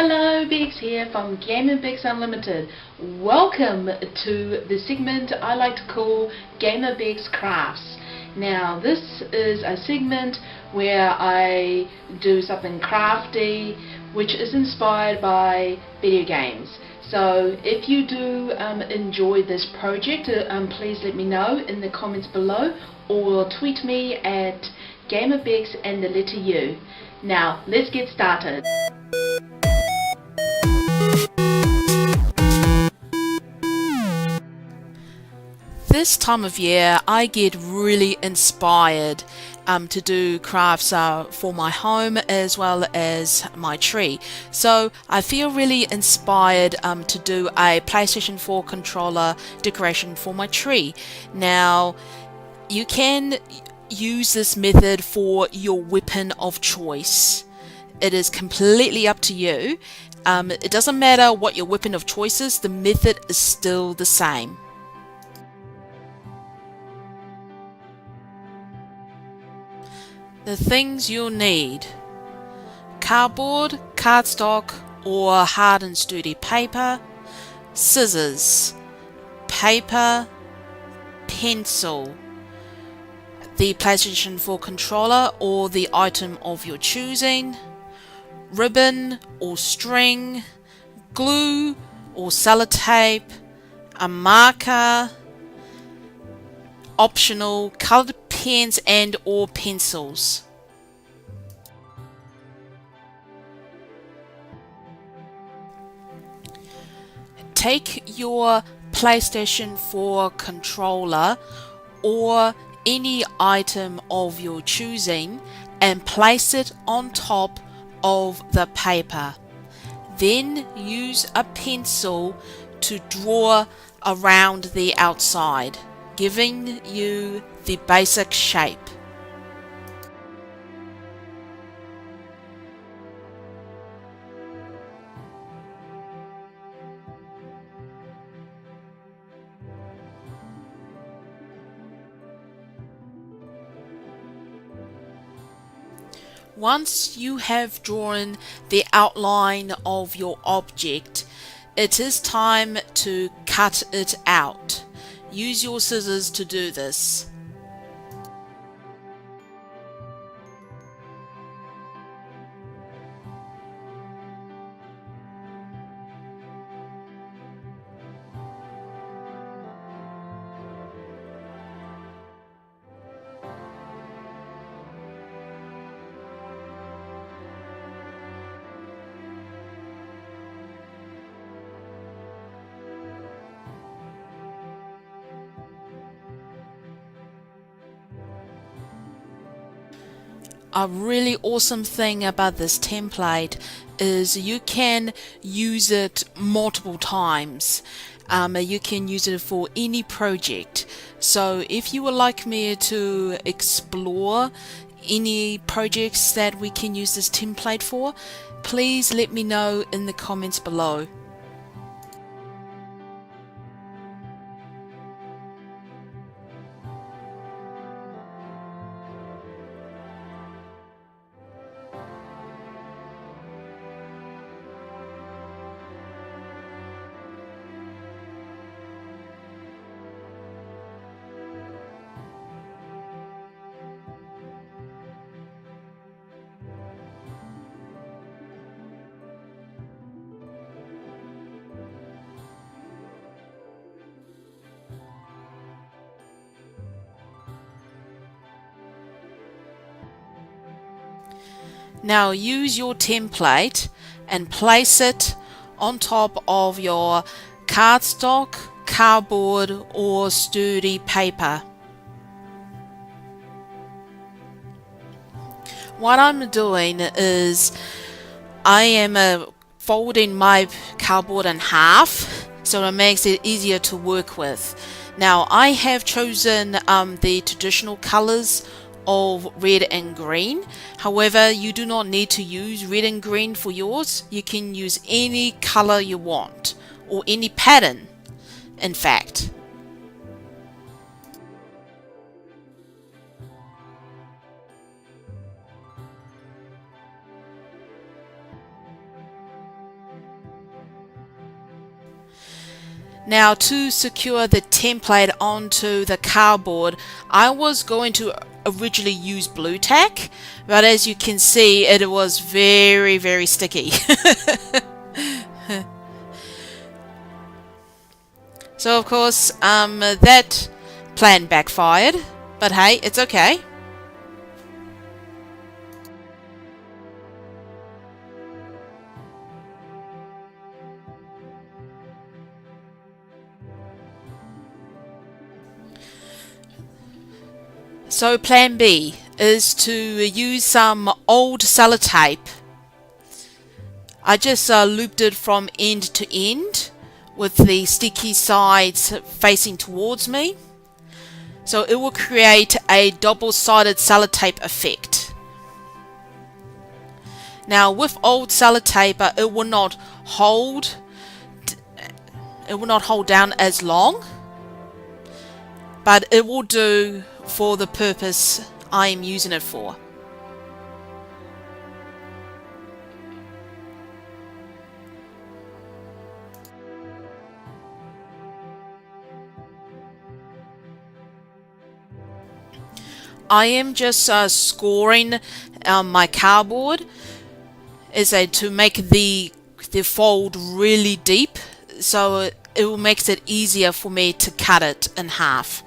Hello, Biggs here from Gamer Biggs Unlimited. Welcome to the segment I like to call Gamer Biggs Crafts. Now, this is a segment where I do something crafty which is inspired by video games. So if you do enjoy this project, please let me know in the comments below or tweet me at GamerBiggs and the letter U. Now, let's get started. This time of year I get really inspired to do crafts for my home as well as my tree. So I feel really inspired to do a PlayStation 4 controller decoration for my tree. Now you can use this method for your weapon of choice. It is completely up to you. It doesn't matter what your weapon of choice is, the method is still the same. The things you'll need: cardboard, cardstock or hard and sturdy paper, scissors, paper, pencil, the PlayStation 4 controller or the item of your choosing, ribbon or string, glue or sellotape, a marker, optional colored pens and or pencils. Take your PlayStation 4 controller or any item of your choosing and place it on top of the paper. Then use a pencil to draw around the outside, giving you the basic shape. Once you have drawn the outline of your object, it is time to cut it out. Use your scissors to do this. A really awesome thing about this template is you can use it multiple times. You can use it for any project. So if you would like me to explore any projects that we can use this template for, please let me know in the comments below. Now use your template and place it on top of your cardstock, cardboard or sturdy paper. What I'm doing is I am folding my cardboard in half so it makes it easier to work with. Now I have chosen the traditional colors of red and green. However, you do not need to use red and green for yours. You can use any color you want or any pattern, in fact. Now, to secure the template onto the cardboard, I was going to originally use blue tack, but as you can see, it was very sticky. So of course, that plan backfired, but hey, it's okay. So plan B is to use some old sellotape. I just looped it from end to end with the sticky sides facing towards me. So it will create a double-sided sellotape effect. Now with old sellotape, it will not hold down as long, but it will do for the purpose I am using it for. I am just scoring my cardboard to make the fold really deep, so it makes it easier for me to cut it in half.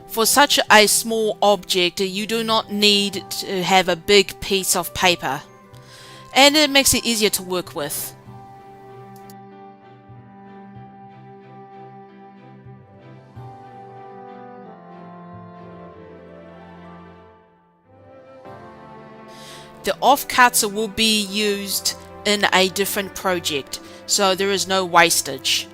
For such a small object, you do not need to have a big piece of paper, and it makes it easier to work with. The offcuts will be used in a different project, so there is no wastage.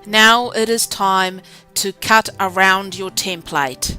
Now it is time to cut around your template.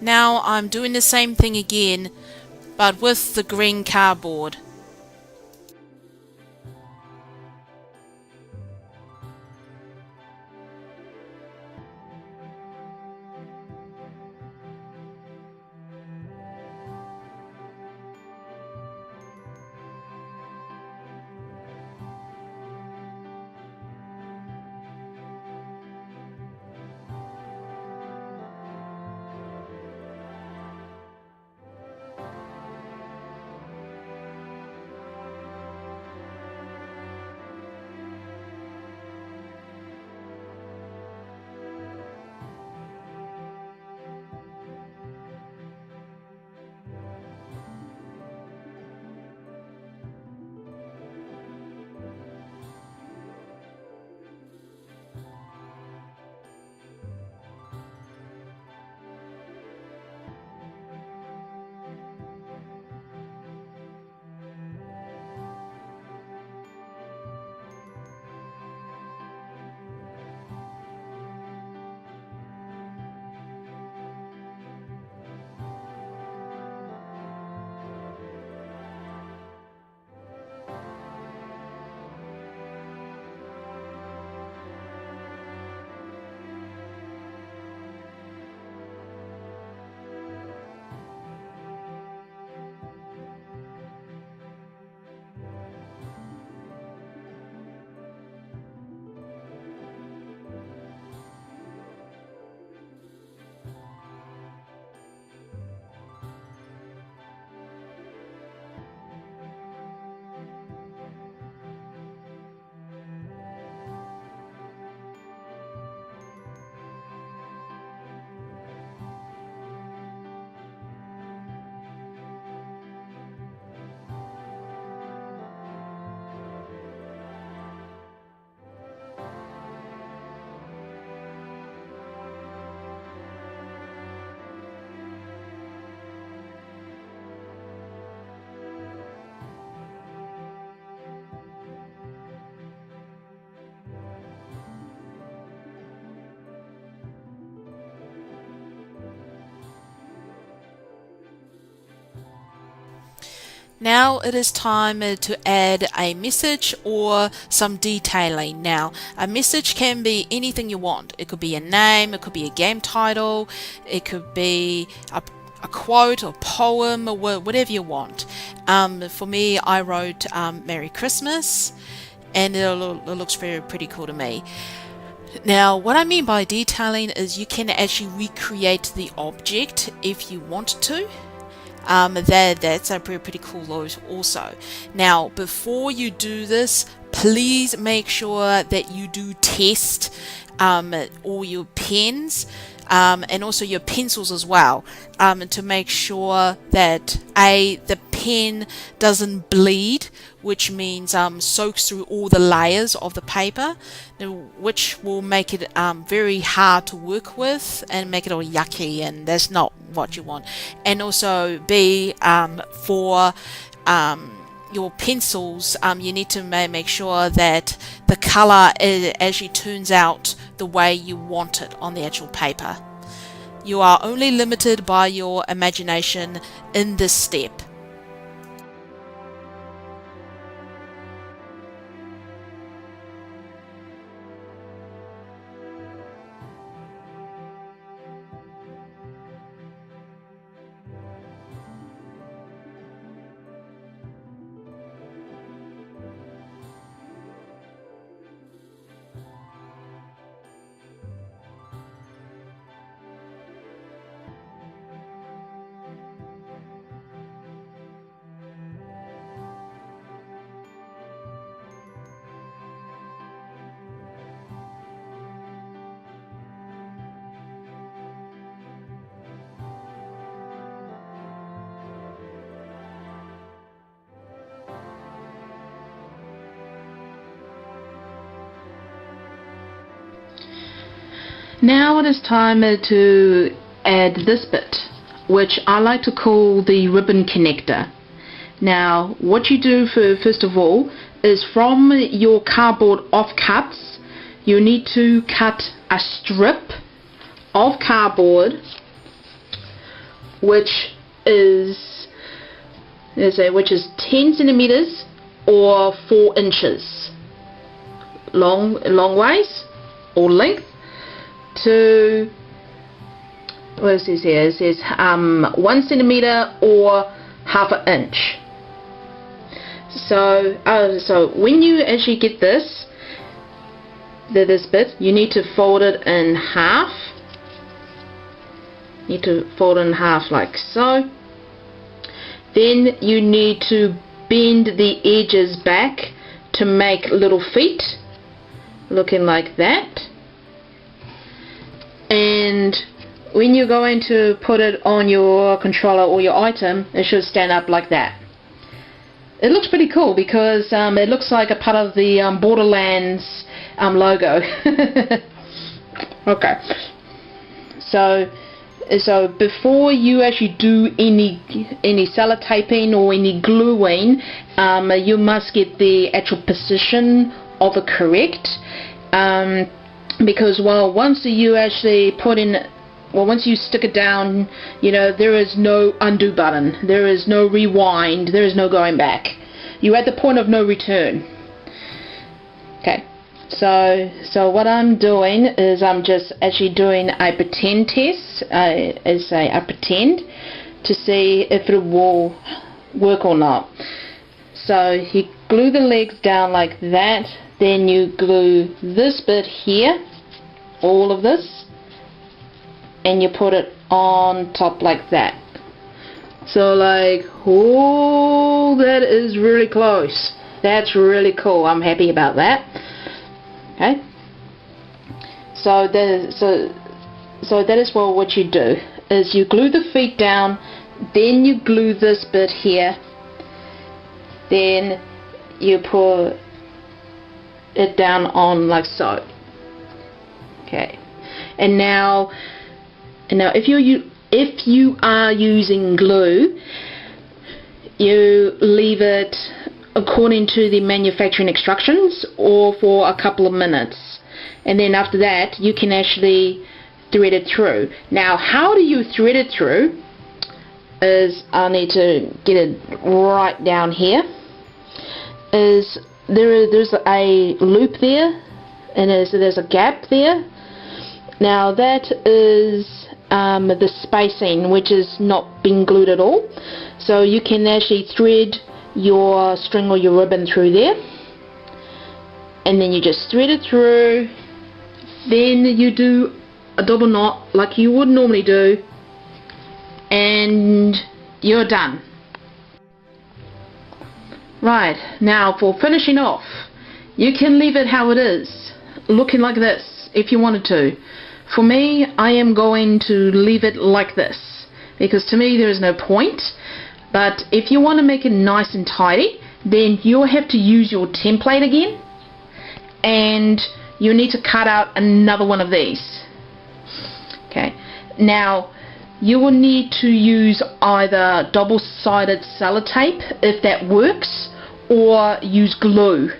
Now I'm doing the same thing again, but with the green cardboard. Now it is time to add a message or some detailing. Now, a message can be anything you want. It could be a name, it could be a game title, it could be a quote or poem or whatever you want. For me, I wrote Merry Christmas, and it looks pretty cool to me. Now, what I mean by detailing is you can actually recreate the object if you want to. That's a pretty cool also. Now, before you do this, please make sure that you do test all your pens and also your pencils as well, to make sure that the pen doesn't bleed, which means soaks through all the layers of the paper, which will make it very hard to work with and make it all yucky, and that's not what you want. And also for your pencils, you need to make sure that the color actually turns out the way you want it on the actual paper. You are only limited by your imagination in this step. Now it is time to add this bit, which I like to call the ribbon connector. Now, what you do first of all is from your cardboard offcuts, you need to cut a strip of cardboard which is 10 centimeters or 4 inches long ways or length to, what it says here, it says 1 centimeter or half an inch. So when you actually get this bit, you need to fold it in half. You need to fold it in half like so. Then you need to bend the edges back to make little feet, looking like that. And when you're going to put it on your controller or your item, it should stand up like that. It looks pretty cool because it looks like a part of the Borderlands logo. Okay. So before you actually do any sellotaping or any gluing, you must get the actual position of it correct. Because once you actually once you stick it down, there is no undo button, there is no rewind, there is no going back. You're at the point of no return. Okay, so what I'm doing is I'm just actually doing a pretend test, I pretend to see if it will work or not. So you glue the legs down like that. Then you glue this bit here, all of this, and you put it on top like that. So that is really close. That's really cool. I'm happy about that. Okay. So that is what you do is you glue the feet down, then you glue this bit here, then you put it down on like so. Okay, and now if you are using glue, you leave it according to the manufacturing instructions or for a couple of minutes, and then after that you can actually thread it through. Now, how do you thread it through is I need to get it right down here. Is there's a loop there, and there's a gap there. Now that is the spacing, which is not being glued at all. So you can actually thread your string or your ribbon through there, and then you just thread it through. Then you do a double knot like you would normally do, and you're done. Right, now for finishing off, you can leave it how it is, looking like this if you wanted to. For me, I am going to leave it like this, because to me there is no point. But if you want to make it nice and tidy, then you'll have to use your template again, and you need to cut out another one of these. Okay, now you will need to use either double-sided sellotape if that works, or use glue.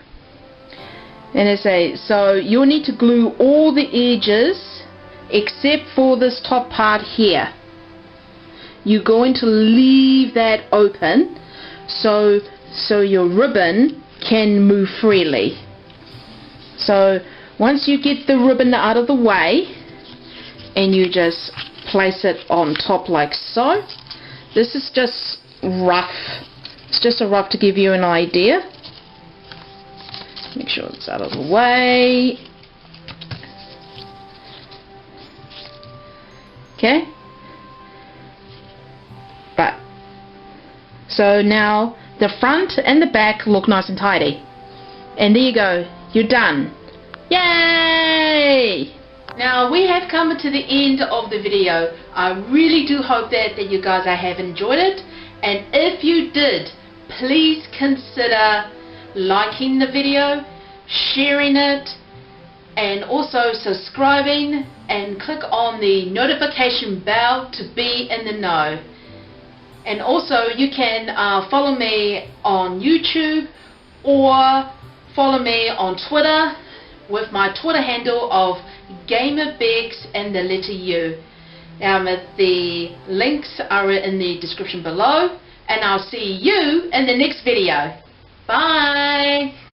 And I say, so you'll need to glue all the edges except for this top part here. You're going to leave that open so your ribbon can move freely. So once you get the ribbon out of the way, and you just place it on top like so. This is just rough. It's just a rough to give you an idea. Make sure it's out of the way. Okay. Right. So now the front and the back look nice and tidy. And there you go. You're done. Yay! Now we have come to the end of the video. I really do hope that you guys have enjoyed it. And if you did, please consider liking the video, sharing it, and also subscribing, and click on the notification bell to be in the know. And also you can follow me on YouTube, or follow me on Twitter with my Twitter handle of GamerBex and the letter U. The links are in the description below, and I'll see you in the next video. Bye!